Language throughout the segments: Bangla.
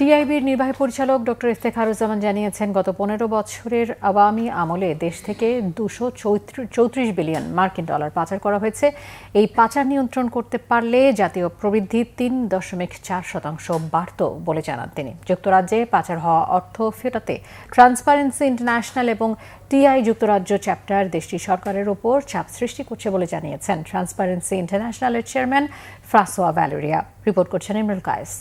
টিআইবির নির্বাহী পরিচালক ডক্টর ইফতেখারুজ্জামান জানিয়েছেন, গত 15 বছরের আওয়ামী আমলে দেশ থেকে 234 বিলিয়ন মার্কিন ডলার পাচার করা হয়েছে। এই পাচার নিয়ন্ত্রণ করতে পারলে জাতীয় প্রবৃদ্ধি 3.4% বাড়ত বলে জানান তিনি। যুক্তরাজ্যে পাচার হওয়া অর্থ ফেরাতে ট্রান্সপারেন্সি ইন্টারন্যাশনাল এবং টিআই যুক্তরাজ্য চ্যাপ্টার দেশটির সরকারের ওপর চাপ সৃষ্টি করছে বলে জানিয়েছেন ট্রান্সপারেন্সি ইন্টারন্যাশনালের চেয়ারম্যান ফ্রাঁসোয়া ভ্যালেরিয়া। রিপোর্ট করছেন Imrul Kayes.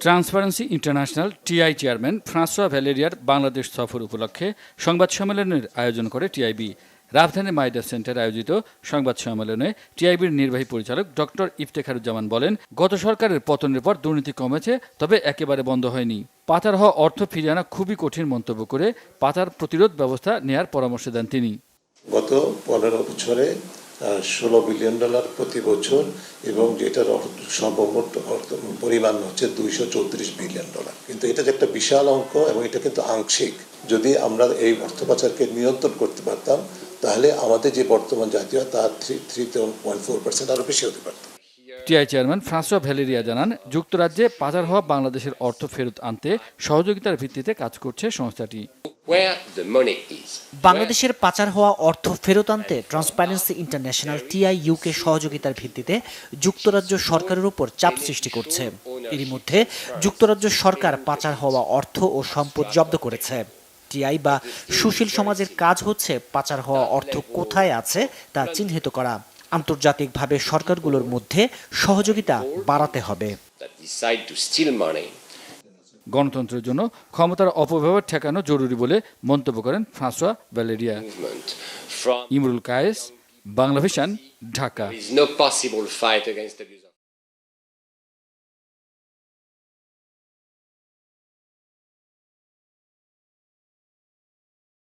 Transparency international TI chairman Francois ভ্যালেরিয়ার বাংলাদেশ সফর উপলক্ষে সংবাদ সম্মেলনের আয়োজন করে টিআইবি। রাজধানীর মাইডা সেন্টারে আয়োজিত সংবাদ সম্মেলনে টিআইবির নির্বাহী পরিচালক ডক্টর ইফতেখারুজ্জামান বলেন, গত সরকারের পতনের পর দুর্নীতি কমেছে, তবে একেবারে বন্ধ হয়নি। পাচার হওয়া অর্থ ফিরিয়ে আনা খুবই কঠিন মন্তব্য করে পাচার প্রতিরোধ ব্যবস্থা নেয়ার পরামর্শ দেন তিনি। গত 15 বছরে $16 বিলিয়ন প্রতি বছর এবং যেটার সর্বমোট পরিমাণ হচ্ছে $234 বিলিয়ন। কিন্তু এটা যে একটা বিশাল অঙ্ক এবং এটা কিন্তু আংশিক। যদি আমরা এই অর্থ পাচারকে নিয়ন্ত্রণ করতে পারতাম তাহলে আমাদের যে বর্তমান জাতীয় তার 3.4% আরো বেশি হতে পারত। টিআই চেয়ারম্যান ফ্রাঁসোয়া ভ্যালেরিয়া জানান, যুক্তরাজ্যে পাচার হওয়া বাংলাদেশের অর্থ ফেরত আনতে সহযোগিতার ভিত্তিতে কাজ করছে সংস্থাটি। বাংলাদেশের পাচার হওয়া অর্থ ফেরত আনতে ট্রান্সপারেন্সি ইন্টারন্যাশনাল টিআই ইউকে সহযোগিতার ভিত্তিতে যুক্তরাজ্য সরকারের উপর চাপ সৃষ্টি করছে। এরই মধ্যে যুক্তরাজ্য সরকার পাচার হওয়া অর্থ ও সম্পদ জব্দ করেছে। টিআই বা সুশীল সমাজের কাজ হচ্ছে পাচার হওয়া অর্থ কোথায় আছে তা চিহ্নিত করা। আন্তর্জাতিকভাবে সরকারগুলোর মধ্যে সহযোগিতা বাড়াতে হবে। গণতন্ত্রের জন্য ক্ষমতার অপব্যবহার ঠেকানো জরুরি বলে মন্তব্য করেন François Valeria. Imrul Kayes, Bangla Vision, Dhaka.